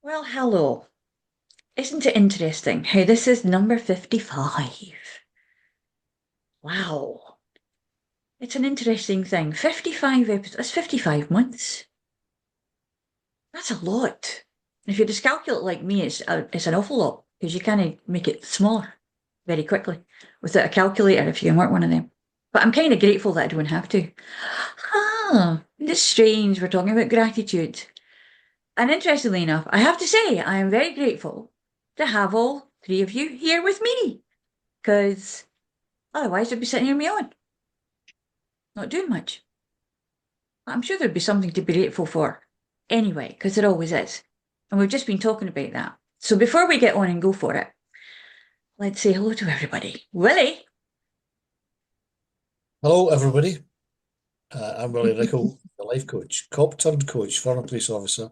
Well, hello. Isn't it interesting how this is number 55? Wow. It's an interesting thing. 55 episodes, that's 55 months. That's a lot. If you just calculate like me, it's an awful lot because you can't make it smaller very quickly without a calculator if you can work one of them. But I'm kind of grateful that I don't have to. Ah, it's strange. We're talking about gratitude. And interestingly enough, I have to say, I am very grateful to have all three of you here with me because otherwise I'd be sitting here on my own, not doing much. I'm sure there'd be something to be grateful for anyway, because there always is. And we've just been talking about that. So before we get on and go for it, let's say hello to everybody. Willie. Hello, everybody. I'm Willie Nicol, the life coach, cop turned coach, former police officer,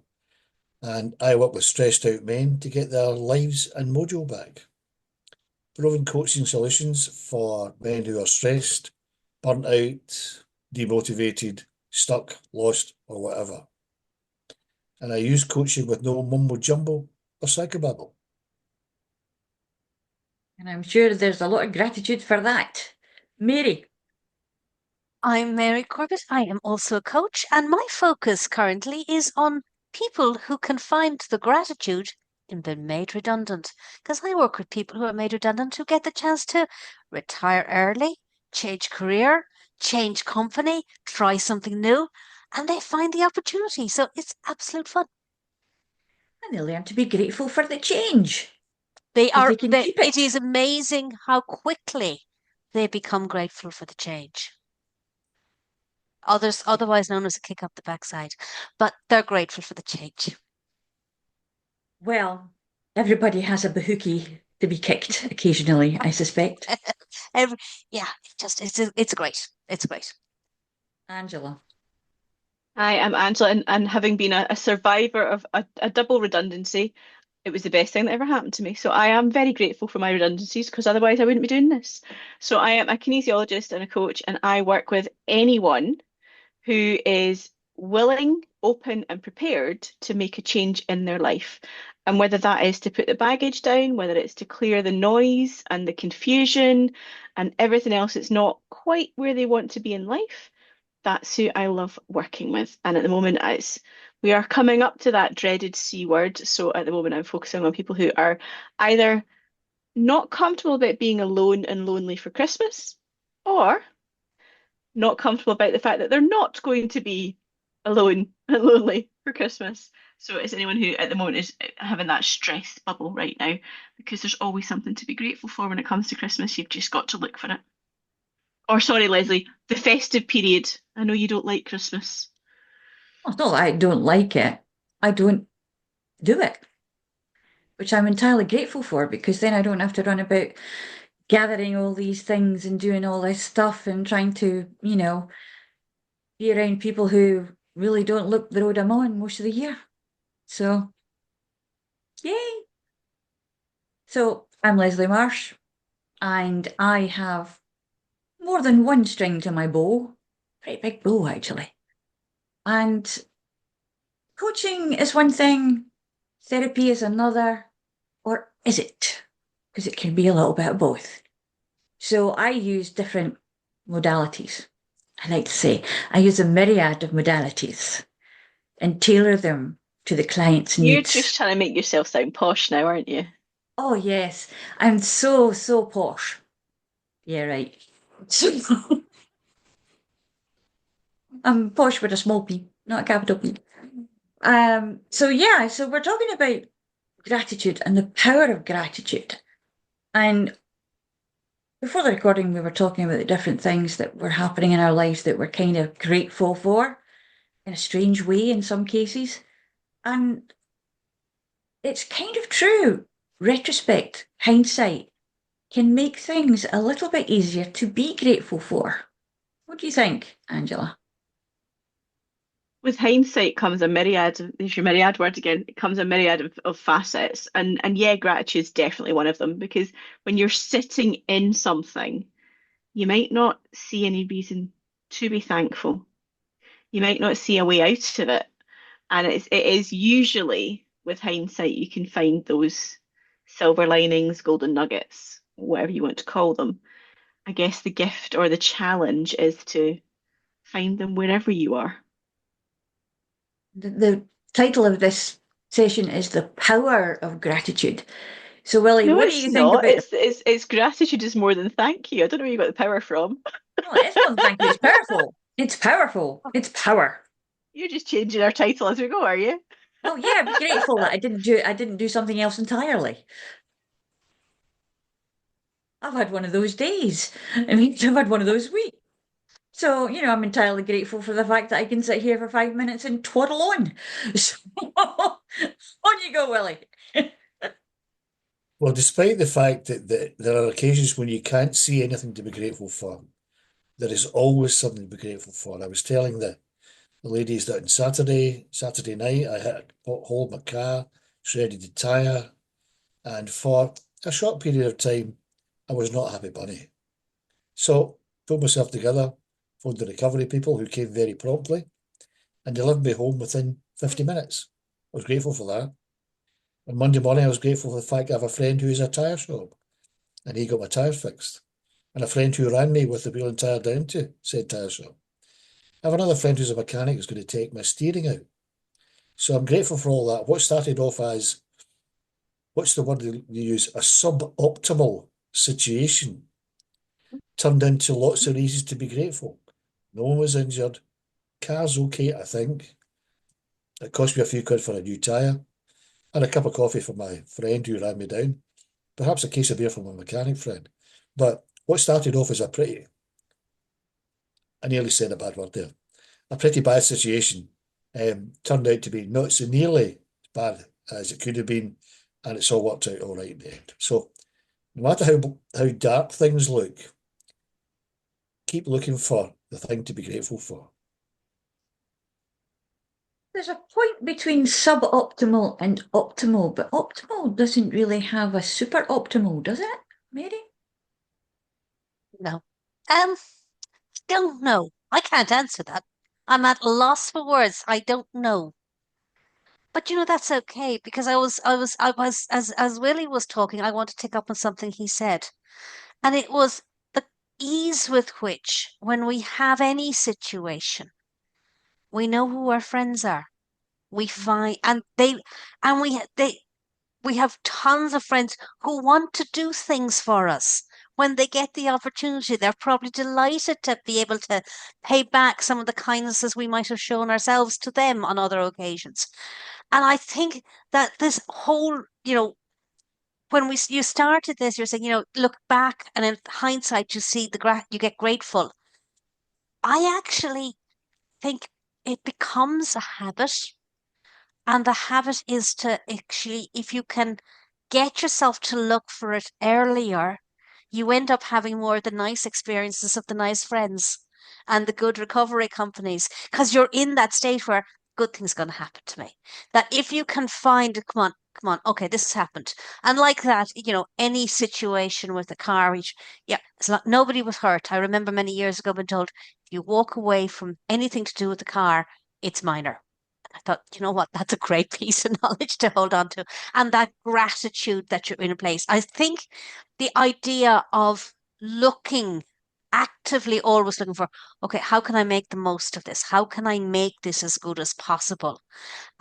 and I work with stressed out men to get their lives and mojo back. Proven coaching solutions for men who are stressed, burnt out, demotivated, stuck, lost, or whatever. And I use coaching with no mumbo jumbo or psychobabble. And I'm sure there's a lot of gratitude for that. Mary. I'm Mary Corbett. I am also a coach, and my focus currently is on people who can find the gratitude in being made redundant. Because I work with people who are made redundant who get the chance to retire early, change career, change company, try something new, and they find the opportunity. So it's absolute fun. And they learn to be grateful for the change They if are they can they, keep it it. is amazing how quickly they become grateful for the change. Otherwise known as a kick up the backside, but they're grateful for the change. Well, everybody has a bahookie to be kicked occasionally, I suspect. Every, yeah, it's great. It's great. Angela. Hi, I'm Angela, and having been a survivor of a double redundancy, it was the best thing that ever happened to me. So I am very grateful for my redundancies because otherwise I wouldn't be doing this. So I am a kinesiologist and a coach, and I work with anyone who is willing, open, and prepared to make a change in their life. And whether that is to put the baggage down, whether it's to clear the noise and the confusion and everything else that's not quite where they want to be in life, that's who I love working with. And at the moment, we are coming up to that dreaded C word. So at the moment, I'm focusing on people who are either not comfortable about being alone and lonely for Christmas, or not comfortable about the fact that they're not going to be alone and lonely for Christmas. So it's anyone who at the moment is having that stress bubble right now, because there's always something to be grateful for when it comes to Christmas. You've just got to look for it. Or sorry, Leslie, the festive period. I know you don't like Christmas. Oh, it's not that I don't like it. I don't do it, which I'm entirely grateful for because then I don't have to run about gathering all these things and doing all this stuff and trying to, be around people who really don't look the road I'm on most of the year. So, yay. So, I'm Leslie Marsh, and I have more than one string to my bow. Pretty big bow, actually. And coaching is one thing, therapy is another, or is it? Because it can be a little bit of both. So I use different modalities. I like to say I use a myriad of modalities and tailor them to the client's You're needs. just trying to make yourself sound posh now, aren't you? Oh, yes, I'm so, so posh. Yeah, right. I'm posh with a small p, not a capital P. So we're talking about gratitude and the power of gratitude. And before the recording, we were talking about the different things that were happening in our lives that we're kind of grateful for in a strange way in some cases. And it's kind of true. Retrospect, hindsight can make things a little bit easier to be grateful for. What do you think, Angela? With hindsight comes a myriad of, there's your myriad word again, it comes a myriad of facets. And yeah, gratitude is definitely one of them, because when you're sitting in something, you might not see any reason to be thankful. You might not see a way out of it. And it is usually with hindsight, you can find those silver linings, golden nuggets, whatever you want to call them. I guess the gift or the challenge is to find them wherever you are. The title of this session is The Power of Gratitude. So, Willie, No, what do it's you think not. about It's gratitude is more than thank you. I don't know where you got the power from. No, it's not thank you, it's powerful. It's powerful. It's power. You're just changing our title as we go, are you? Oh yeah, be grateful that I didn't do something else entirely. I've had one of those days. I mean, I've had one of those weeks. So, I'm entirely grateful for the fact that I can sit here for 5 minutes and twaddle on. So, on you go, Willie. Well, despite the fact that there are occasions when you can't see anything to be grateful for, there is always something to be grateful for. I was telling the ladies that on Saturday night, I hit a pothole in my car, shredded the tyre, and for a short period of time, I was not a happy bunny. So, pulled myself together, phoned the recovery people who came very promptly, and delivered me home within 50 minutes. I was grateful for that. On Monday morning, I was grateful for the fact I have a friend who is a tyre shop, and he got my tyres fixed. And a friend who ran me with the wheel and tyre down to said tyre shop. I have another friend who's a mechanic who's going to take my steering out. So I'm grateful for all that. What started off as, what's the word you use, a suboptimal situation, turned into lots of reasons to be grateful. No one was injured. Car's okay, I think. It cost me a few quid for a new tyre. And a cup of coffee for my friend who ran me down. Perhaps a case of beer from a mechanic friend. But what started off as I nearly said a bad word there, a pretty bad situation turned out to be not so nearly as bad as it could have been, and it's all worked out all right in the end. So no matter how dark things look, keep looking for the thing to be grateful for. There's a point between suboptimal and optimal, but optimal doesn't really have a super optimal, does it, Mary? No. Don't know. I can't answer that. I'm at a loss for words. I don't know. But that's okay because as Willie was talking, I want to take up on something he said. And it was the ease with which, when we have any situation, we know who our friends are. We find, and we have tons of friends who want to do things for us. When they get the opportunity, they're probably delighted to be able to pay back some of the kindnesses we might have shown ourselves to them on other occasions. And I think that this whole, when you started this, you're saying, look back and in hindsight, you see you get grateful. I actually think it becomes a habit. And the habit is to actually, if you can get yourself to look for it earlier, you end up having more of the nice experiences of the nice friends and the good recovery companies because you're in that state where good things going to happen to me. That if you can find, come on, okay, this has happened. And like that, any situation with the car, yeah, nobody was hurt. I remember many years ago being told, if you walk away from anything to do with the car, it's minor. I thought, you know what, that's a great piece of knowledge to hold on to. And that gratitude that you're in a place. I think the idea of actively always looking for, okay, how can I make the most of this? How can I make this as good as possible?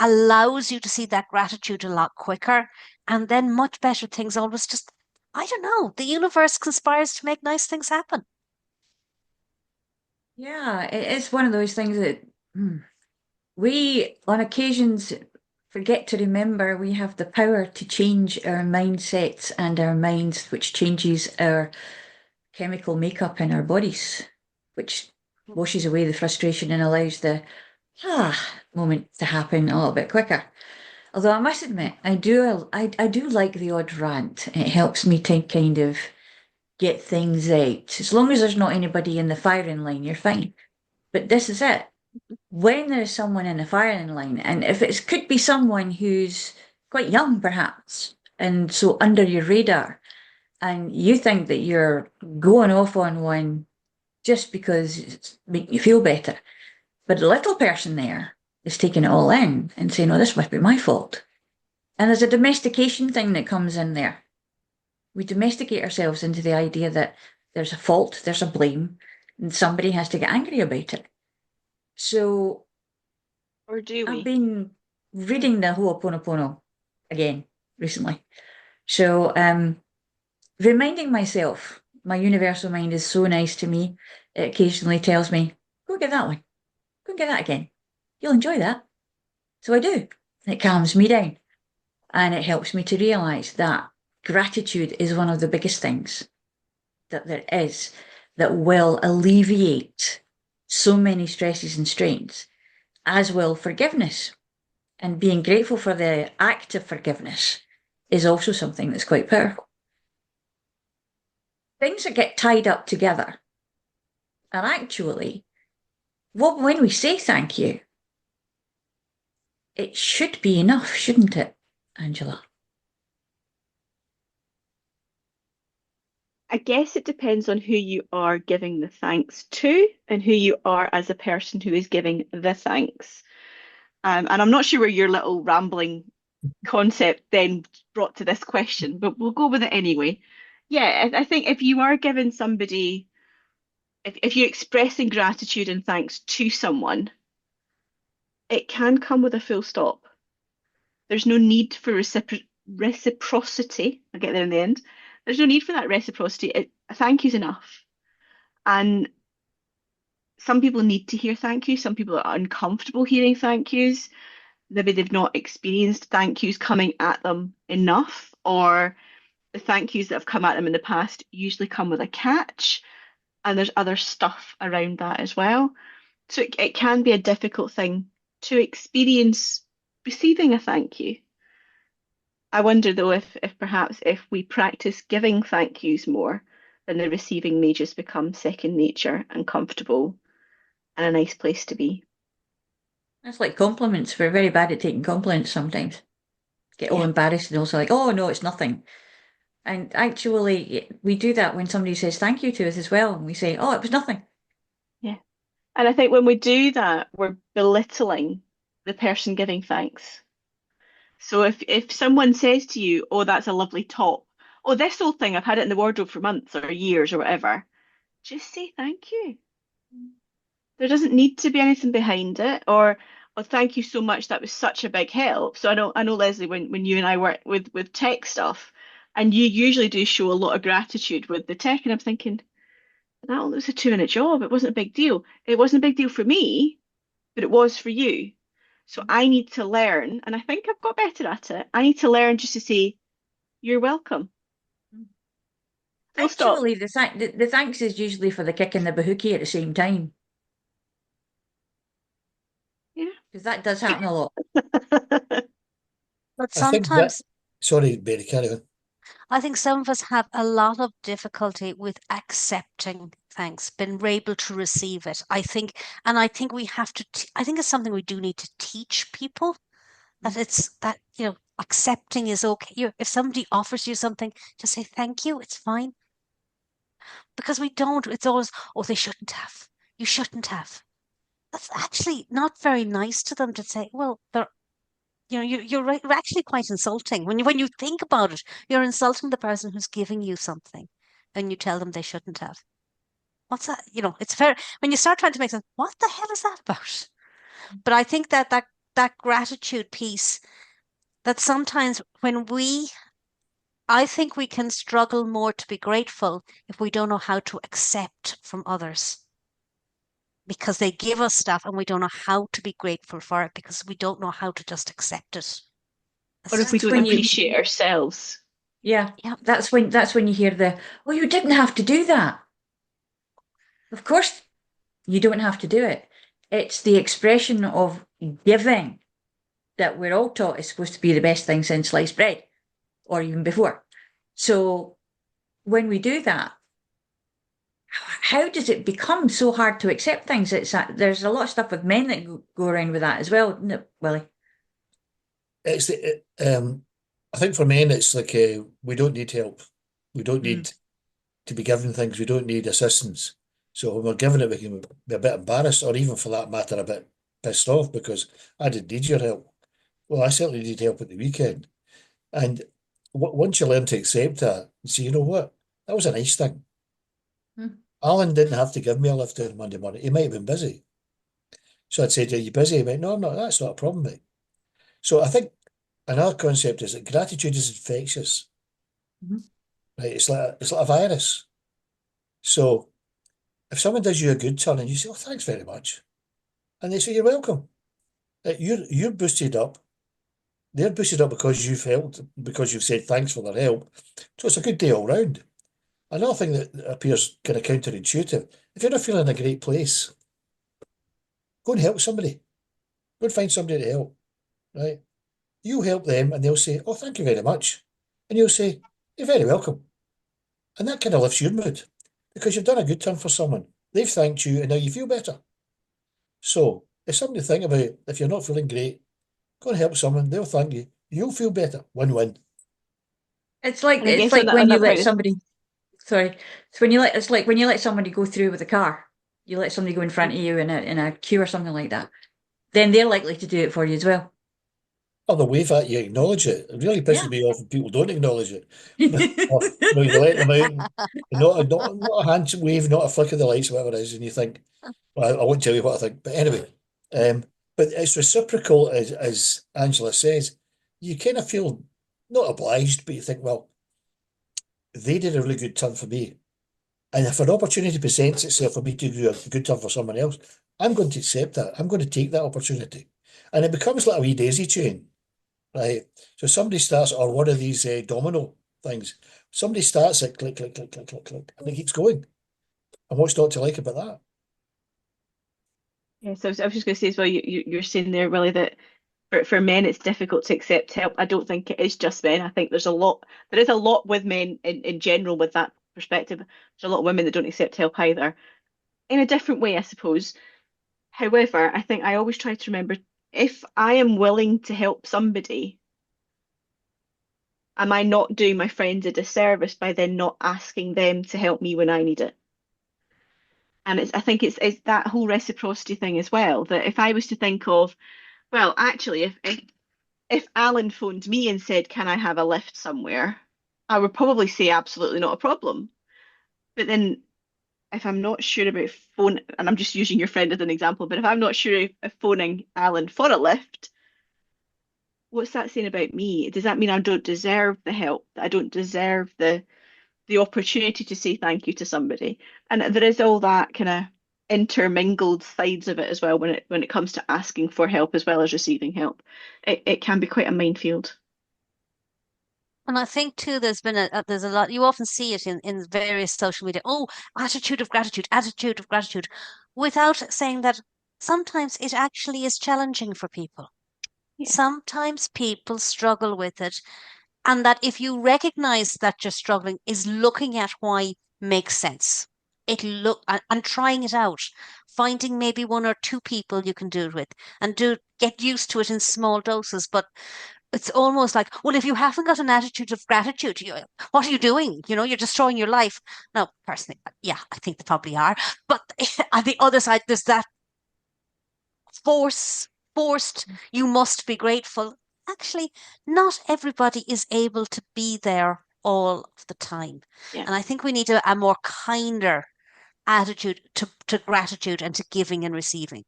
Allows you to see that gratitude a lot quicker. And then much better things always just, I don't know, the universe conspires to make nice things happen. Yeah, it is one of those things that we, on occasions, forget to remember we have the power to change our mindsets and our minds, which changes our chemical makeup in our bodies, which washes away the frustration and allows the moment to happen a little bit quicker. Although I must admit, I do like the odd rant. It helps me to kind of get things out. As long as there's not anybody in the firing line, you're fine. But this is it. When there's someone in the firing line, and if it could be someone who's quite young, perhaps, and so under your radar, and you think that you're going off on one just because it's making you feel better, but the little person there is taking it all in and saying, "Oh, this must be my fault." And there's a domestication thing that comes in there. We domesticate ourselves into the idea that there's a fault, there's a blame, and somebody has to get angry about it. So Or do I've we? been reading the Ho'oponopono again recently. So reminding myself, my universal mind is so nice to me. It occasionally tells me, go get that one. Go and get that again. You'll enjoy that. So I do. It calms me down. And it helps me to realise that gratitude is one of the biggest things that there is that will alleviate so many stresses and strains, as will forgiveness. And being grateful for the act of forgiveness is also something that's quite powerful. Things that get tied up together are actually, well, when we say thank you, it should be enough, shouldn't it, Angela? I guess it depends on who you are giving the thanks to and who you are as a person who is giving the thanks. And I'm not sure where your little rambling concept then brought to this question, but we'll go with it anyway. Yeah, I think if you are giving somebody, if you're expressing gratitude and thanks to someone, it can come with a full stop. There's no need for reciprocity. I'll get there in the end. There's no need for that reciprocity. A thank you's enough. And some people need to hear thank you. Some people are uncomfortable hearing thank yous. Maybe they've not experienced thank yous coming at them enough, or the thank yous that have come at them in the past usually come with a catch, and there's other stuff around that as well. So it can be a difficult thing to experience receiving a thank you. I wonder though if perhaps if we practice giving thank yous more, then the receiving may just become second nature and comfortable and a nice place to be. That's like compliments. We're very bad at taking compliments sometimes. Get all Yeah. embarrassed and also like, oh no, it's nothing. And actually, we do that when somebody says thank you to us as well. And we say, oh, it was nothing. Yeah. And I think when we do that, we're belittling the person giving thanks. So if someone says to you, "Oh, that's a lovely top," "Oh, this old thing, I've had it in the wardrobe for months or years or whatever," just say thank you. There doesn't need to be anything behind it, or "Oh, thank you so much. That was such a big help." So I know Leslie, when you and I work with tech stuff, and you usually do show a lot of gratitude with the tech, and I'm thinking that was a 2-minute job. It wasn't a big deal. It wasn't a big deal for me, but it was for you. So I need to learn, and I think I've got better at it. I need to learn just to say, "You're welcome." Full stop. Actually, the thanks is usually for the kick and the bahookie at the same time. Yeah. Because that does happen a lot. But I think that, sometimes sorry, Mary, carry on. I think some of us have a lot of difficulty with accepting thanks, being able to receive it. I think we have to, I think it's something we do need to teach people that it's that, accepting is okay. If somebody offers you something, just say thank you, it's fine. Because we don't, it's always, oh, they shouldn't have. You shouldn't have. That's actually not very nice to them to say, well, you're right, you're actually quite insulting. When you think about it, you're insulting the person who's giving you something and you tell them they shouldn't have. What's that? It's fair when you start trying to make sense, what the hell is that about? But I think that gratitude piece, that sometimes I think we can struggle more to be grateful if we don't know how to accept from others. Because they give us stuff and we don't know how to be grateful for it because we don't know how to just accept it. Or if we don't appreciate ourselves. Yeah, Yeah. that's when you hear oh, you didn't have to do that. Of course, you don't have to do it. It's the expression of giving that we're all taught is supposed to be the best thing since sliced bread, or even before. So when we do that, how does it become so hard to accept things? There's a lot of stuff with men that go around with that as well, isn't it, Willie? It's I think for men, it's like we don't need help. We don't need to be given things. We don't need assistance. So when we're given it, we can be a bit embarrassed, or even for that matter, a bit pissed off because I didn't need your help. Well, I certainly need help at the weekend. And once you learn to accept that, you say, you know what, that was a nice thing. Alan didn't have to give me a lift on Monday morning. He might have been busy. So I'd say, are you busy? He went, no, I'm not. That's not a problem, mate. So I think another concept is that gratitude is infectious. Right? It's like a virus. So if someone does you a good turn and you say, oh, thanks very much, and they say, you're welcome, you're boosted up. They're boosted up because you've helped, because you've said thanks for their help. So it's a good day all round. Another thing that appears kind of counterintuitive, if you're not feeling in a great place, go and help somebody. Go and find somebody to help, right? You help them and they'll say, oh, thank you very much. And you'll say, you're very welcome. And that kind of lifts your mood because you've done a good turn for someone. They've thanked you and now you feel better. So it's something to think about. If you're not feeling great, go and help someone. They'll thank you. You'll feel better. Win-win. It's like And I guess on when you that let point, somebody. Sorry, it's like when you let somebody go through with a car. You let somebody go in front of you in a queue or something like that. Then they're likely to do it for you as well. Oh, the wave at you, acknowledge it. It really pisses me off when people don't acknowledge it. Or, you let them out, not a hand wave, not a flick of the lights, whatever it is, and you think, well, I won't tell you what I think. But anyway, but it's reciprocal, as Angela says. You kind of feel not obliged, but you think, well, they did a really good turn for me. And if an opportunity presents itself for me to do a good turn for someone else, I'm going to accept that. I'm going to take that opportunity. And it becomes like a wee daisy chain, right? So somebody starts, or one of these domino things, somebody starts it, click, click, click, click, click, click, and it keeps going. And what's not to like about that? yeah, so I was just going to say as well, you're saying there, Willie, that for men it's difficult to accept help. I don't think it is just men. I think there is a lot with men in general with that perspective. There's a lot of women that don't accept help either, in a different way, I suppose. However, I think I always try to remember, if I am willing to help somebody, am I not doing my friends a disservice by then not asking them to help me when I need it? And I think it's that whole reciprocity thing as well, that if I was to think of, well, actually, if Alan phoned me and said, can I have a lift somewhere? I would probably say absolutely not a problem. But then if I'm not sure about phone, and I'm just using your friend as an example, but if I'm not sure if phoning Alan for a lift, what's that saying about me? Does that mean I don't deserve the help? That I don't deserve the opportunity to say thank you to somebody? And there is all that kind of intermingled sides of it as well when it comes to asking for help as well as receiving help. It can be quite a minefield. And I think too, there's a lot. You often see it in various social media. Oh, attitude of gratitude, without saying that sometimes it actually is challenging for people. Yeah. Sometimes people struggle with it, and that if you recognize that you're struggling, is looking at why makes sense. And trying it out, finding maybe one or two people you can do it with, and do get used to it in small doses. But it's almost like, well, if you haven't got an attitude of gratitude, what are you doing? You're destroying your life. Now, personally, yeah, I think they probably are. But on the other side, there's that forced, you must be grateful. Actually, not everybody is able to be there all of the time. Yeah. And I think we need a more kinder attitude to gratitude and to giving and receiving.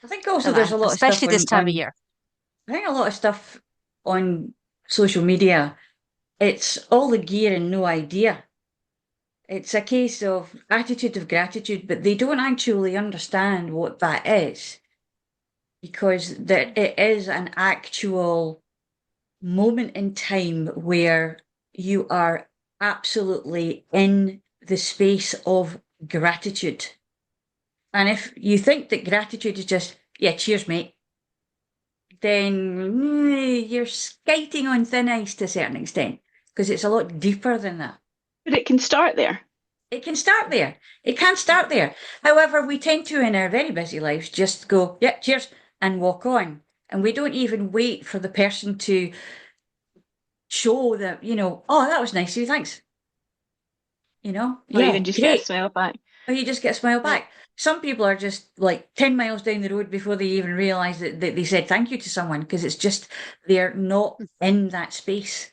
I think also there's a lot of stuff especially this time of year. I think a lot of stuff on social media, it's all the gear and no idea. It's a case of attitude of gratitude, but they don't actually understand what that is because that it is an actual moment in time where you are absolutely in the space of gratitude. And if you think that gratitude is just, yeah, cheers, mate, then you're skating on thin ice to a certain extent because it's a lot deeper than that. But it can start there. It can start there. It can start there. However, we tend to, in our very busy lives, just go, yeah, cheers, and walk on. And we don't even wait for the person to show that, oh, that was nice of you, thanks. Or Yeah, even just great. get a smile back. or you just get a smile back. Some people are just like 10 miles down the road before they even realise that they said thank you to someone, because it's just they're not in that space.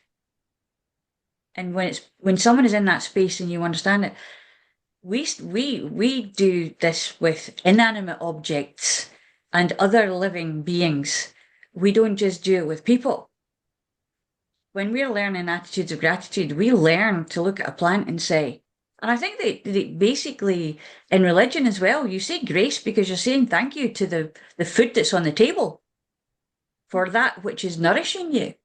And when someone is in that space and you understand it, we do this with inanimate objects and other living beings. We don't just do it with people. When we're learning attitudes of gratitude, we learn to look at a plant and say, and I think they basically in religion as well, you say grace because you're saying thank you to the food that's on the table for that which is nourishing you,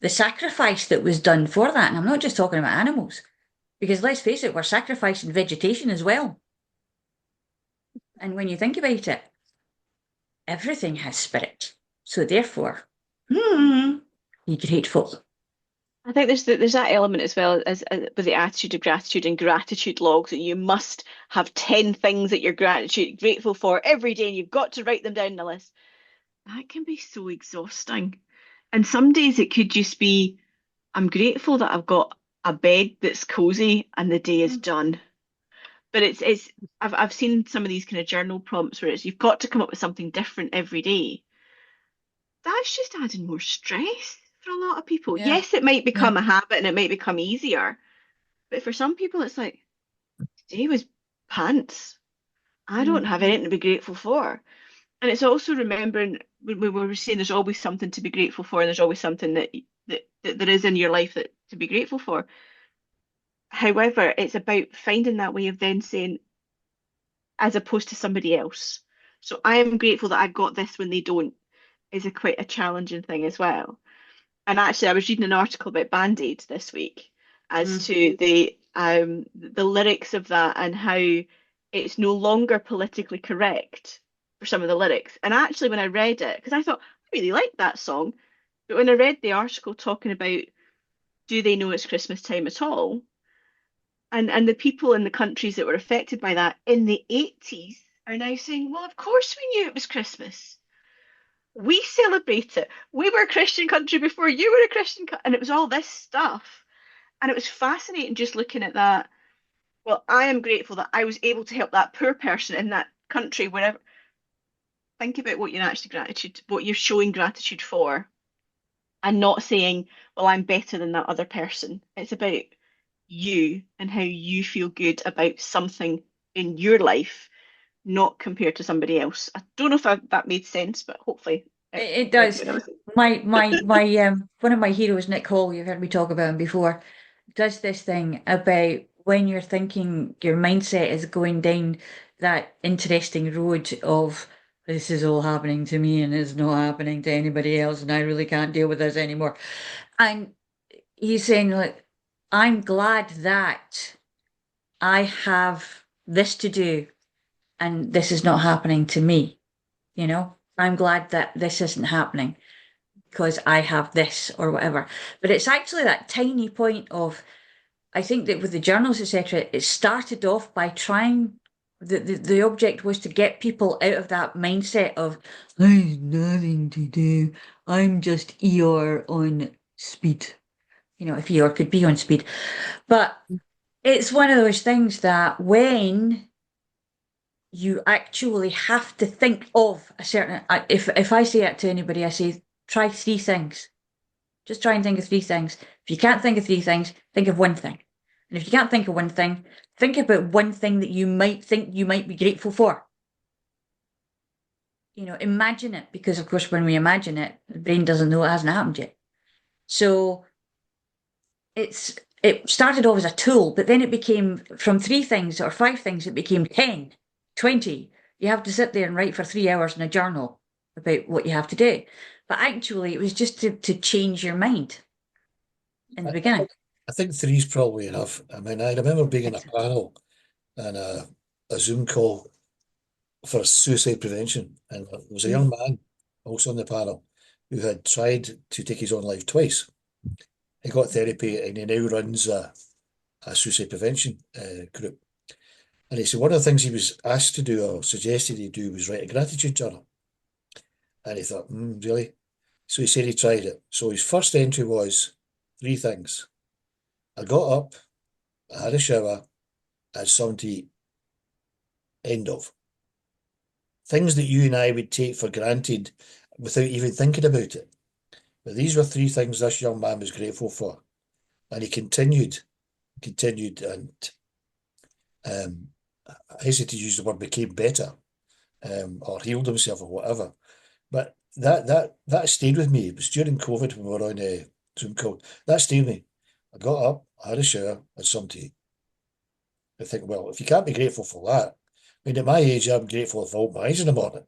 the sacrifice that was done for that. And I'm not just talking about animals, because let's face it, we're sacrificing vegetation as well. And when you think about it, everything has spirit. So therefore, be grateful. I think there's that element as well as with the attitude of gratitude and gratitude logs, that you must have 10 things that you're grateful for every day, and you've got to write them down in a list. That can be so exhausting. And some days it could just be, I'm grateful that I've got a bed that's cozy and the day is done. But I've seen some of these kind of journal prompts where it's you've got to come up with something different every day. That's just adding more stress for a lot of people. Yeah. Yes, it might become a habit and it might become easier, but for some people it's like, today was pants. I don't have anything to be grateful for. And it's also remembering when we were saying there's always something to be grateful for, and there's always something that there is in your life that to be grateful for. However, it's about finding that way of then saying, as opposed to somebody else. So I am grateful that I got this when they don't, is quite a challenging thing as well. And actually, I was reading an article about Band-Aid this week as to the lyrics of that and how it's no longer politically correct for some of the lyrics. And actually, when I read it, because I thought I really liked that song, but when I read the article talking about do they know it's Christmas time at all, and the people in the countries that were affected by that in the 80s are now saying, well, of course we knew it was Christmas. We celebrate it. We were a Christian country before you were a Christian country. And it was all this stuff. And it was fascinating just looking at that. Well, I am grateful that I was able to help that poor person in that country, wherever. Think about what what you're showing gratitude for, and not saying, well, I'm better than that other person. It's about you and how you feel good about something in your life, not compared to somebody else. I don't know if that made sense, but hopefully It does. My one of my heroes, Nick Hall, you've heard me talk about him before, does this thing about when you're thinking your mindset is going down that interesting road of this is all happening to me and it's not happening to anybody else, and I really can't deal with this anymore. And he's saying, like, I'm glad that I have this to do and this is not happening to me. I'm glad that this isn't happening because I have this or whatever. But it's actually that tiny point of, I think that with the journals, etc., it started off by trying, the object was to get people out of that mindset of, there's nothing to do. I'm just ER on speed. If ER could be on speed. But it's one of those things that when you actually have to think of a certain, if I say it to anybody, I say, try 3 things. Just try and think of 3 things. If you can't think of 3 things, think of 1 thing. And if you can't think of 1 thing, think about 1 thing that you might think you might be grateful for. Imagine it, because of course when we imagine it, the brain doesn't know it hasn't happened yet. So it started off as a tool, but then it became, from 3 things or 5 things, it became 10, 20. You have to sit there and write for 3 hours in a journal about what you have to do. But actually, it was just to change your mind in the beginning. I think 3's probably enough. I mean, I remember being in a panel and a Zoom call for suicide prevention, and there was a young man also on the panel who had tried to take his own life twice. He got therapy and he now runs a suicide prevention group. And he said one of the things he was asked to do or suggested he do was write a gratitude journal. And he thought, really? So he said he tried it. So his first entry was 3 things. I got up, I had a shower, I had something to eat. End of. Things that you and I would take for granted without even thinking about it. But these were 3 things this young man was grateful for. And he continued, and I hesitate to use the word became better, or healed himself or whatever. But that stayed with me. It was during COVID when we were on a Zoom call. That stayed with me. I got up, I had a shower, had some tea. I think, well, if you can't be grateful for that, I mean, at my age, I'm grateful if I open my eyes in the morning.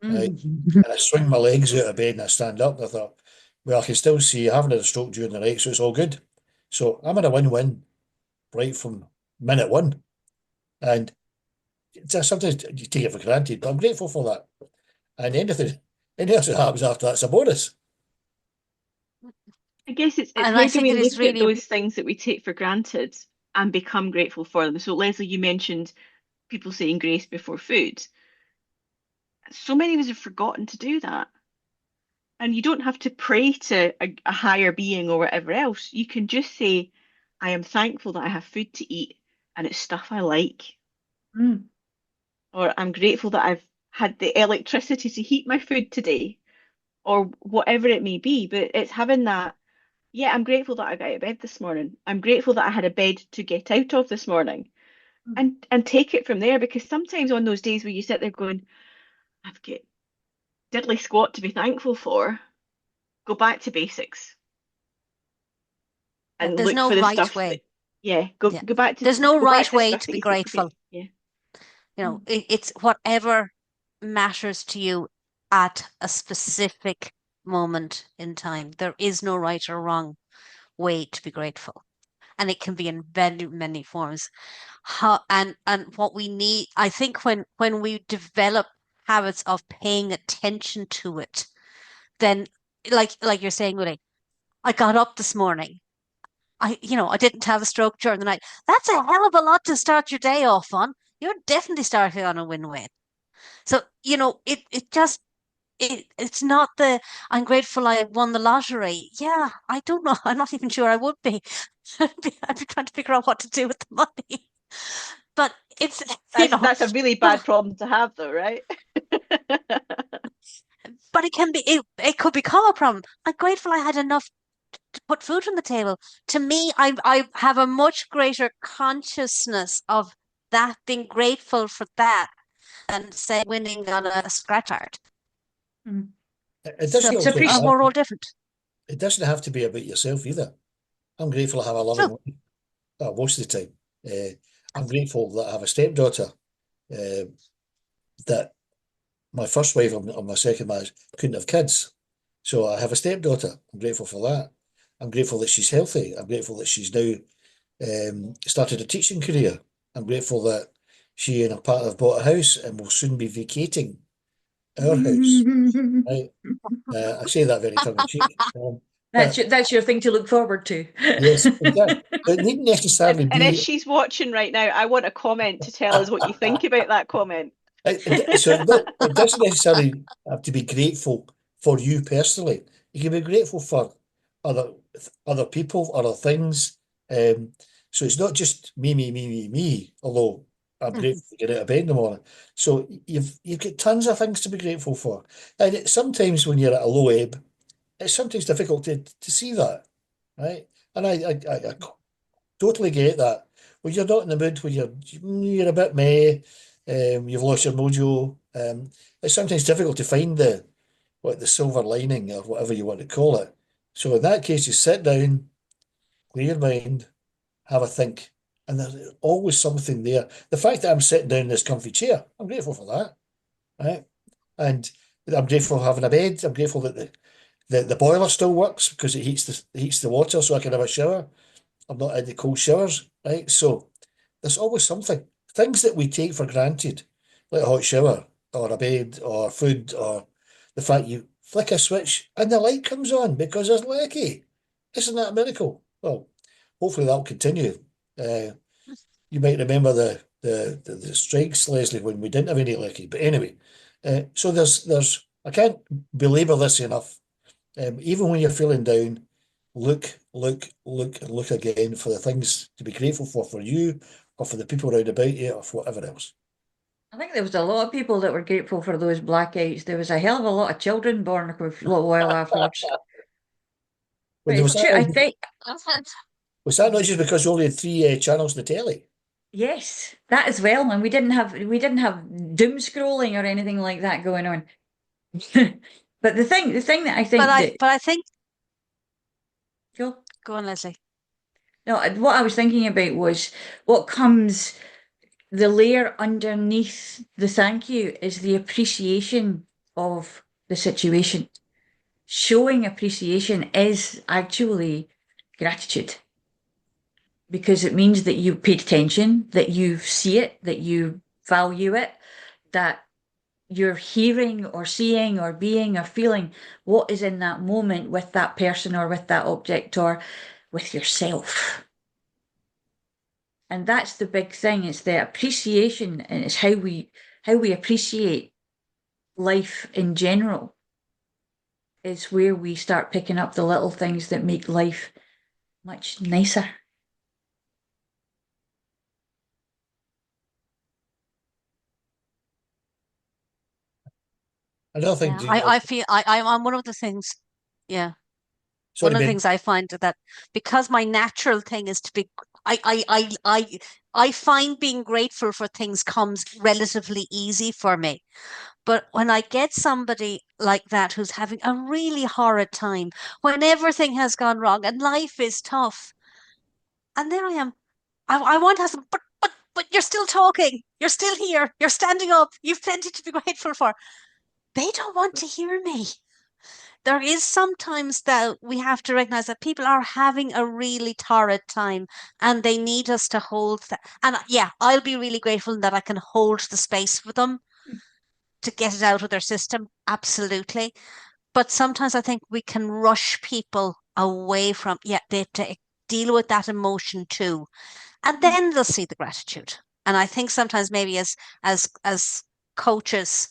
Right? And I swing my legs out of bed and I stand up and I thought, well, I can still see I haven't had a stroke during the night, so it's all good. So I'm in a win-win right from minute one. And sometimes you take it for granted, but I'm grateful for that. And anything else that happens after that's a bonus. I guess it's And how I do think we it is look at really, those things that we take for granted and become grateful for them? So Leslie, you mentioned people saying grace before food. So many of us have forgotten to do that. And you don't have to pray to a higher being or whatever else. You can just say, I am thankful that I have food to eat and it's stuff I like. Mm. Or I'm grateful that I've had the electricity to heat my food today, or whatever it may be. But it's having that, yeah, I'm grateful that I got out of bed this morning. I'm grateful that I had a bed to get out of this morning. And take it from there, because sometimes on those days where you sit there going, I've got diddly squat to be thankful for, go back to basics and there's look no for the right stuff that, way. yeah, Yeah. go back to There's no go back right to the way stuff to that be you take for grateful. granted. Yeah. It's whatever matters to you at a specific moment in time. There is no right or wrong way to be grateful. And it can be in very many forms. And what we need, I think when we develop habits of paying attention to it, then like you're saying, Willie, I got up this morning. I didn't have a stroke during the night. That's a hell of a lot to start your day off on. You're definitely starting on a win-win. So, it's not I'm grateful I won the lottery. Yeah, I don't know. I'm not even sure I would be. I'd be trying to figure out what to do with the money. But it's, That's a really but bad problem to have though, right? but it could become a problem. I'm grateful I had enough to put food on the table. To me, I have a much greater consciousness of that, being grateful for that, than say winning on a scratch card. It So doesn't It's also have, we're all different. it doesn't have to be about yourself either. I'm grateful I have a loving So wife, most of the time. I'm grateful that I have a stepdaughter, that my first wife or my second marriage couldn't have kids. So I have a stepdaughter. I'm grateful for that. I'm grateful that she's healthy. I'm grateful that she's now started a teaching career. I'm grateful that she and her partner have bought a house and will soon be vacating our house. Right? I say that very tongue in cheek. But That's your thing to look forward to. yes, exactly. It needn't necessarily And if be. she's watching right now, I want a comment to tell us what you think about that comment. It doesn't necessarily have to be grateful for you personally. You can be grateful for other other people, other things. So it's not just me. Although I'm grateful to get out of bed in the morning. So you've got tons of things to be grateful for. And sometimes when you're at a low ebb, it's sometimes difficult to see that, right? And I totally get that. When you're not in the mood, when you're a bit meh, you've lost your mojo. It's sometimes difficult to find the silver lining or whatever you want to call it. So in that case, you sit down, clear your mind, have a think, and there's always something there. The fact that I'm sitting down in this comfy chair, I'm grateful for that, right? And I'm grateful for having a bed. I'm grateful that the boiler still works because it heats the water so I can have a shower. I'm not in the cold showers, right? So there's always something. Things that we take for granted, like a hot shower or a bed or food or the fact you flick a switch and the light comes on because there's lecky. Isn't that a miracle? Well, hopefully that'll continue. You might remember the strikes, Leslie, when we didn't have any lecky. But anyway, so there's I can't belabor this enough. Even when you're feeling down, look again for the things to be grateful for you or for the people around about you or for whatever else. I think there was a lot of people that were grateful for those blackouts. There was a hell of a lot of children born a little while afterwards. But Well, it's true. I think, was that not just because you only had three channels on the telly? yes, that as well. And we didn't have doom scrolling or anything like that going on. But the thing that I think that But I think, go go on, Leslie. no, what I was thinking about was what comes the layer underneath the thank you is the appreciation of the situation. Showing appreciation is actually gratitude because it means that you paid attention, that you see it, that you value it, that you're hearing or seeing or being or feeling what is in that moment with that person or with that object or with yourself. And that's the big thing. It's the appreciation and it's how we appreciate life in general is where we start picking up the little things that make life much nicer. Another thing, Yeah, I feel I'm one of the things. Yeah. sorry, One of the Ben. things I find that because my natural thing is to be, I find being grateful for things comes relatively easy for me. But when I get somebody like that who's having a really horrid time, when everything has gone wrong and life is tough, and there I am, I want to have some, but you're still talking, you're still here, you're standing up, you've plenty to be grateful for. They don't want to hear me. There is sometimes that we have to recognize that people are having a really torrid time and they need us to hold that. And yeah, I'll be really grateful that I can hold the space for them to get it out of their system. Absolutely. But sometimes I think we can rush people away from, yeah, they have to deal with that emotion too. And then they'll see the gratitude. And I think sometimes maybe as coaches,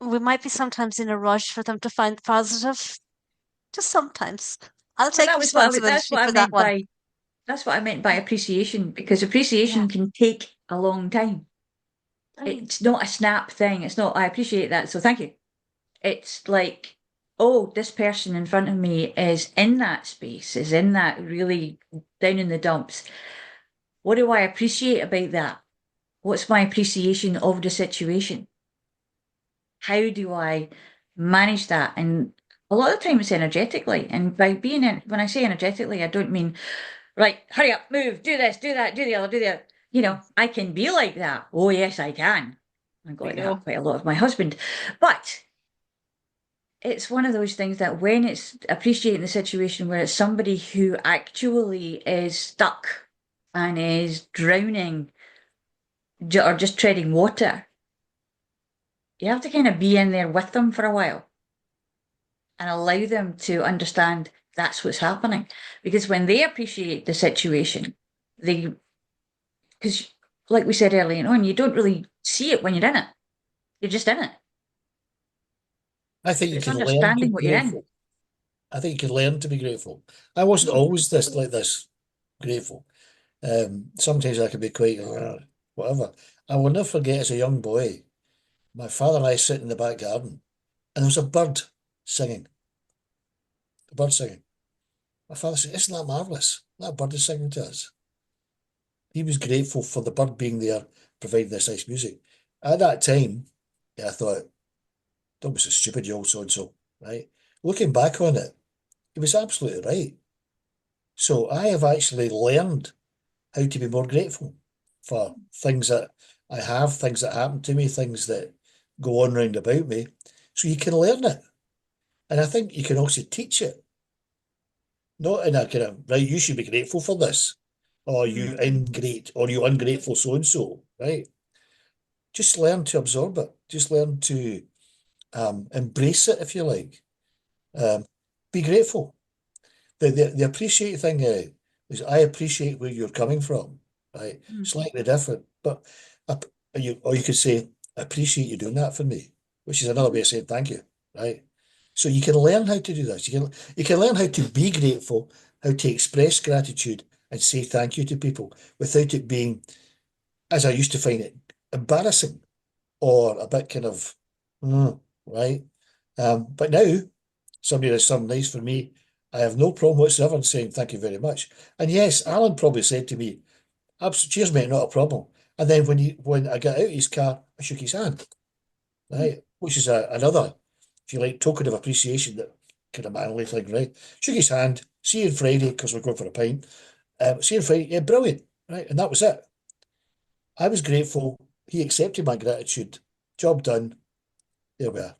we might be sometimes in a rush for them to find the positive. Just sometimes. I'll Well, take that's responsibility what I for that meant one. by that's what I meant by appreciation because appreciation Yeah. can take a long time. It's not a snap thing. It's not, I appreciate that, so thank you. It's like, oh, this person in front of me is in that space, is in that really down in the dumps. What do I appreciate about that? What's my appreciation of the situation? How do I manage that? And a lot of the time it's energetically. And by being in, when I say energetically, I don't mean, right, hurry up, move, do this, do that, do the other, do the other. You know, I can be like that. Oh, yes, I can. I'm We like know. that quite a lot of my husband. But it's one of those things that when it's appreciating the situation where it's somebody who actually is stuck and is drowning or just treading water, you have to kind of be in there with them for a while and allow them to understand that's what's happening. Because when they appreciate the situation, they, because like we said earlier on, you don't really see it when you're in it. You're just in it. I think you It's can learn to understanding be what you're in. grateful. I think you can learn to be grateful. I wasn't always this grateful. Sometimes I could be quite whatever. I will never forget as a young boy, my father and I sitting in the back garden, and there was a bird singing. A bird singing. My father said, "Isn't that marvelous? That bird is singing to us." He was grateful for the bird being there, providing this nice music. At that time, yeah, I thought, "Don't be so stupid, you old so and so." Right? Looking back on it, he was absolutely right. So I have actually learned how to be more grateful for things that I have, things that happen to me, things that go on round about me. So you can learn it. And I think you can also teach it. Not in a kind of, right, you should be grateful for this. Or you ingrate, or you ungrateful so and so, right? Just learn to absorb it. Just learn to embrace it, if you like. Be grateful. The appreciate thing is I appreciate where you're coming from, right? Slightly different, but or you could say, I appreciate you doing that for me, which is another way of saying thank you, right? So you can learn how to do this. You can learn how to be grateful, how to express gratitude and say thank you to people without it being, as I used to find it, embarrassing or a bit kind of, right? But now, somebody that's done nice for me, I have no problem whatsoever in saying thank you very much. And yes, Alan probably said to me, cheers, mate, not a problem. And then when I got out of his car, I shook his hand, right? Which is another, if you like, token of appreciation, that kind of manly thing, right? Shook his hand, see you on Friday, because we're going for a pint. See you on Friday, yeah, brilliant, right? And that was it. I was grateful. He accepted my gratitude. Job done. There we are.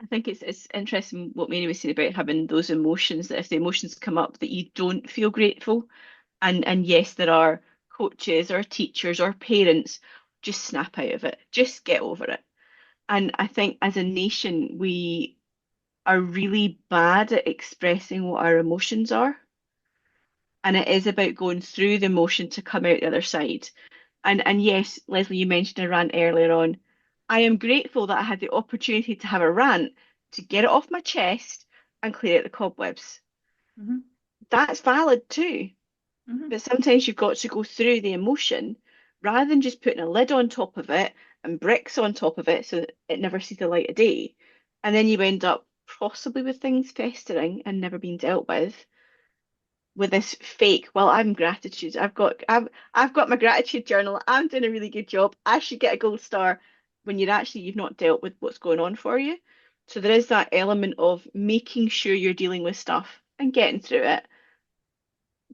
I think it's interesting what Mary was saying about having those emotions, that if the emotions come up that you don't feel grateful, and yes, there are coaches or teachers or parents, just snap out of it. Just get over it. And I think as a nation, we are really bad at expressing what our emotions are. And it is about going through the emotion to come out the other side. And yes, Leslie, you mentioned a rant earlier on. I am grateful that I had the opportunity to have a rant to get it off my chest and clear out the cobwebs. Mm-hmm. That's valid too. Mm-hmm. But sometimes you've got to go through the emotion rather than just putting a lid on top of it and bricks on top of it so that it never sees the light of day. And then you end up possibly with things festering and never being dealt with this fake, well, I'm gratitude. I've got my gratitude journal. I'm doing a really good job. I should get a gold star, when you've not dealt with what's going on for you. So there is that element of making sure you're dealing with stuff and getting through it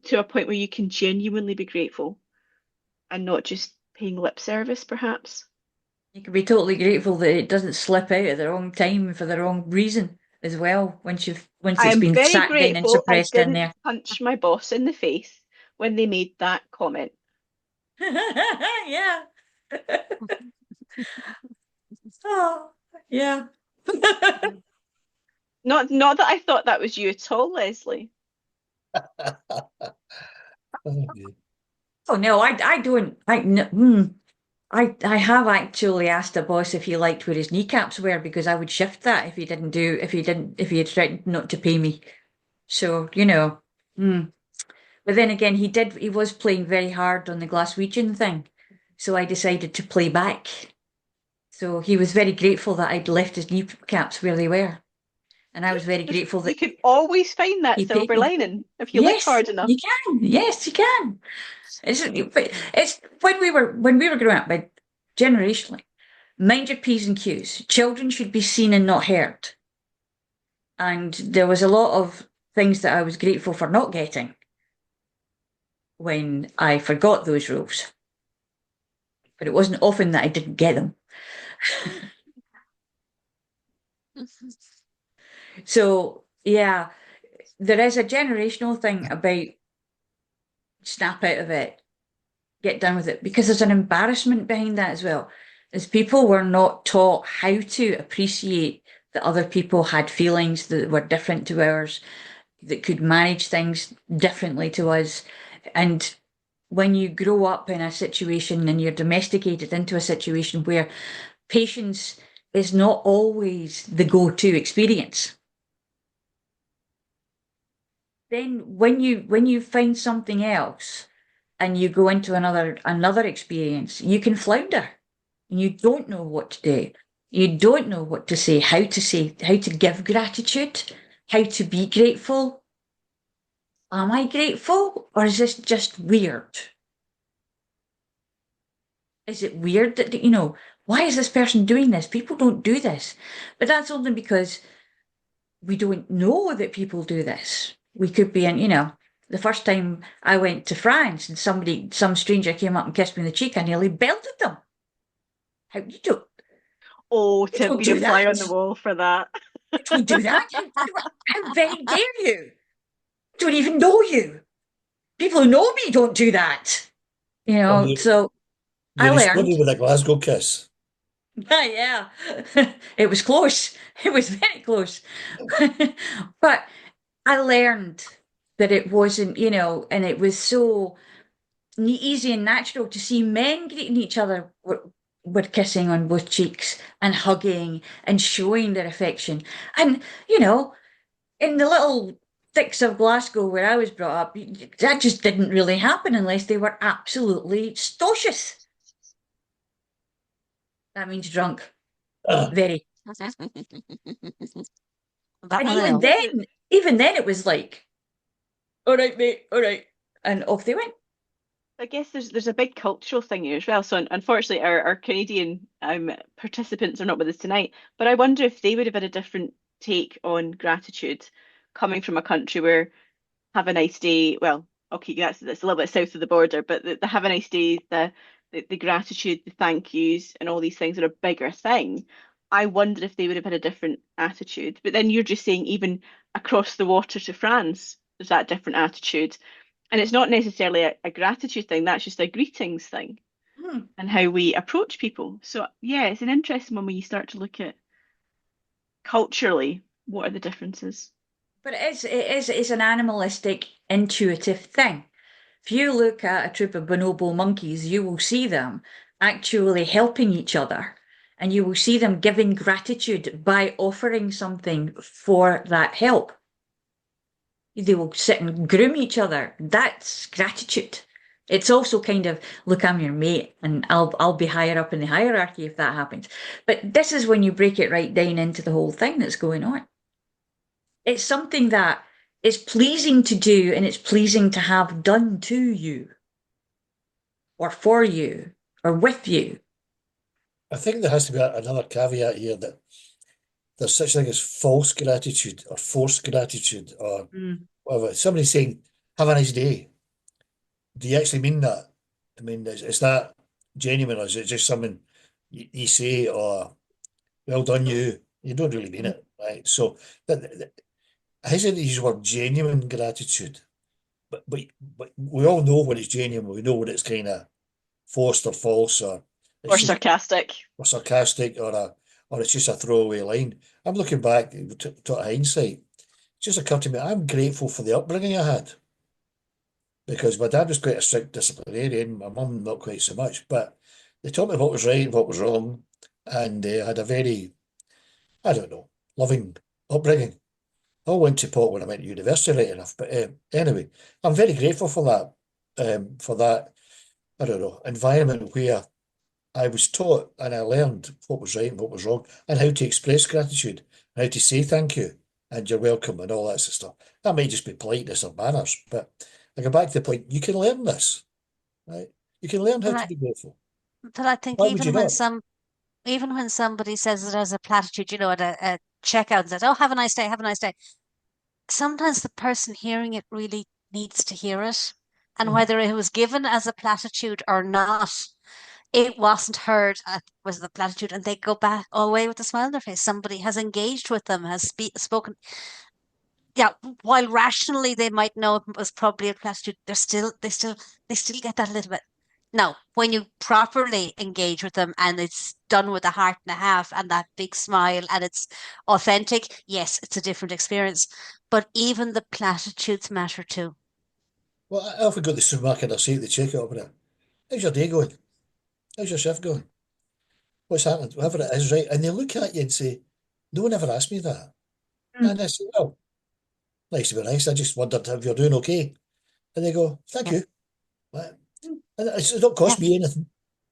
to a point where you can genuinely be grateful and not just paying lip service, perhaps. You can be totally grateful that it doesn't slip out at the wrong time for the wrong reason as well, once I it's am been very sat down and grateful I suppressed in didn't there. punch my boss in the face when they made that comment. Yeah. Oh, yeah. Not that I thought that was you at all, Leslie. Oh, yeah. Oh no, I don't. I have actually asked a boss if he liked where his kneecaps were, because I would shift that if he had threatened not to pay me. So, But then again, he was playing very hard on the Glaswegian thing. So I decided to play back. So he was very grateful that I'd left his kneecaps where they were. And I was very grateful You that can always find that he paid silver me. lining if you look Yes, hard enough. you can. Yes, you can. It's when we were growing up, by generationally, mind your P's and Q's. Children should be seen and not heard. And there was a lot of things that I was grateful for not getting when I forgot those rules. But it wasn't often that I didn't get them. So yeah, there is a generational thing about snap out of it, get done with it, because there's an embarrassment behind that as well. As people were not taught how to appreciate that other people had feelings that were different to ours, that could manage things differently to us. And when you grow up in a situation and you're domesticated into a situation where patience is not always the go-to experience, then when you find something else and you go into another experience, you can flounder. You don't know what to do. You don't know what to say, how to give gratitude, how to be grateful. Am I grateful, or is this just weird? Is it weird that, why is this person doing this? People don't do this. But that's only because we don't know that people do this. We could be the first time I went to France and some stranger came up and kissed me on the cheek, I nearly belted them. How you do? Oh, You to have don't been a do fly that. on the wall for that. You don't do that. How very dare you? I don't even know you. People who know me don't do that. And you, So you I learned. responded with a Glasgow kiss. Yeah, it was close. It was very close. But I learned that it wasn't, and it was so easy and natural to see men greeting each other with kissing on both cheeks and hugging and showing their affection. And, in the little sticks of Glasgow where I was brought up, that just didn't really happen unless they were absolutely stocious. That means drunk. Ah, Very. That And will help. even then it was like, all right, mate, all right. And off they went. I guess there's a big cultural thing here as well. So unfortunately, our Canadian participants are not with us tonight. But I wonder if they would have had a different take on gratitude, coming from a country where have a nice day. Well, okay, that's a little bit south of the border, but the have a nice day, the gratitude, the thank yous, and all these things are a bigger thing. I wonder if they would have had a different attitude. But then you're just saying even across the water to France, there's that different attitude. And it's not necessarily a gratitude thing, that's just a greetings thing and how we approach people. So yeah, it's an interesting one when you start to look at culturally what are the differences. But it's an animalistic, intuitive thing. If you look at a troop of bonobo monkeys, you will see them actually helping each other, and you will see them giving gratitude by offering something for that help. They will sit and groom each other. That's gratitude. It's also kind of, look, I'm your mate, and I'll be higher up in the hierarchy if that happens. But this is when you break it right down into the whole thing that's going on. It's something that is pleasing to do, and it's pleasing to have done to you, or for you, or with you. I think there has to be another caveat here that there's such a thing as false gratitude or forced gratitude or whatever. Somebody's saying, have a nice day. Do you actually mean that? I mean, is that genuine, or is it just something you say, or well done you? You don't really mean it, right? So I hesitate to use the word genuine gratitude, but we all know when it's genuine. We know when it's kind of forced or false, or Or sarcastic. or sarcastic, or it's just a throwaway line. I'm looking back to hindsight. It just occurred to me, I'm grateful for the upbringing I had, because my dad was quite a strict disciplinarian, my mum not quite so much, but they taught me what was right and what was wrong, and had a very, I don't know, loving upbringing. I all went to pot when I went to university, right enough, but anyway, I'm very grateful for that, I don't know, environment where I was taught and I learned what was right and what was wrong, and how to express gratitude, and how to say thank you and you're welcome and all that sort of stuff. That might just be politeness or manners, but I go back to the point, you can learn this, right? You can learn how to be grateful. But I think Why would you not? even when somebody says it as a platitude, at a checkout and says, "Oh, have a nice day, have a nice day," sometimes the person hearing it really needs to hear it, and whether it was given as a platitude or not, it wasn't heard was the platitude, and they go back away with a smile on their face. Somebody has engaged with them, has spoken. Yeah, while rationally they might know it was probably a platitude, they still get that a little bit. Now, when you properly engage with them and it's done with a heart and a half and that big smile and it's authentic, yes, it's a different experience. But even the platitudes matter too. Well, I often go to the supermarket, I say at the checkout opener, how's your day going? How's your shift going? What's happening? Whatever it is, right? And they look at you and say, no one ever asked me that. And I say, well, nice to be nice. I just wondered if you're doing okay. And they go, thank you. Right? And it's not cost me anything,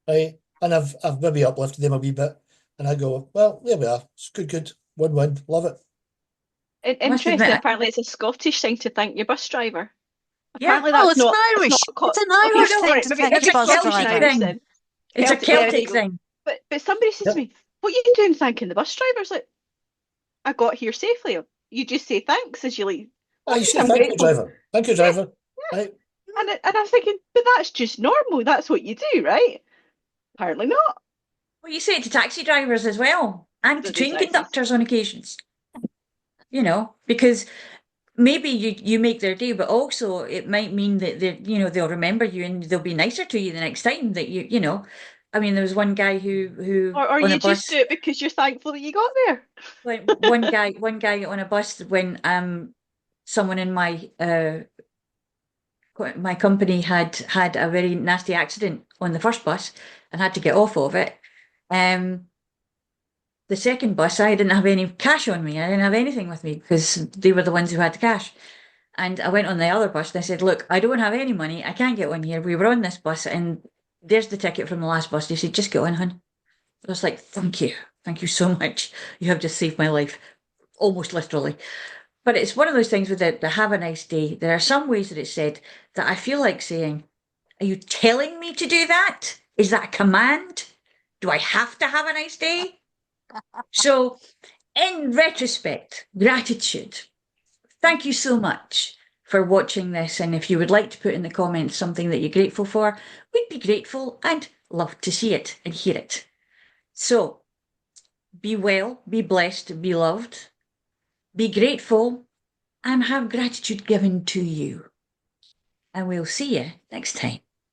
right? And I've maybe uplifted them a wee bit. And I go, well, there we are. It's good. Win-win. Love it. Interesting. admit- Apparently, it's a Scottish thing to thank your bus driver. Yeah. Apparently, Oh, that's it's not. Irish. It's It's an okay, Irish don't thing worry. to Maybe thank maybe the bus Scottish and driver. Irish then. It's a Celtic, there you Celtic go. thing. But somebody says to Yep. me, "What are you doing thanking the bus driver?" It's like, I got here safely. You just say thanks as you leave. I Yes, say, I'm thank you, grateful. driver. Thank you, Yeah, driver. yeah. Right? And I was thinking, but that's just normal. That's what you do, right? Apparently not. Well, you say it to taxi drivers as well, and to Do train taxis. conductors on occasions. Because maybe you make their day, but also it might mean that they'll remember you and they'll be nicer to you the next time that I mean, there was one guy who Or on a you just bus, do it because you're thankful that you got there. like one guy on a bus when someone in my company had a very nasty accident on the first bus and had to get off of it. The second bus, I didn't have any cash on me. I didn't have anything with me because they were the ones who had the cash. And I went on the other bus and I said, look, I don't have any money. I can't get on here. We were on this bus and there's the ticket from the last bus. They said, just get on, hun. I was like, thank you. Thank you so much. You have just saved my life, almost literally. But it's one of those things with the have a nice day. There are some ways that it's said that I feel like saying, are you telling me to do that? Is that a command? Do I have to have a nice day? So, in retrospect, gratitude. Thank you so much for watching this. And if you would like to put in the comments something that you're grateful for, we'd be grateful and love to see it and hear it. So, be well, be blessed, be loved, be grateful, and have gratitude given to you. And we'll see you next time.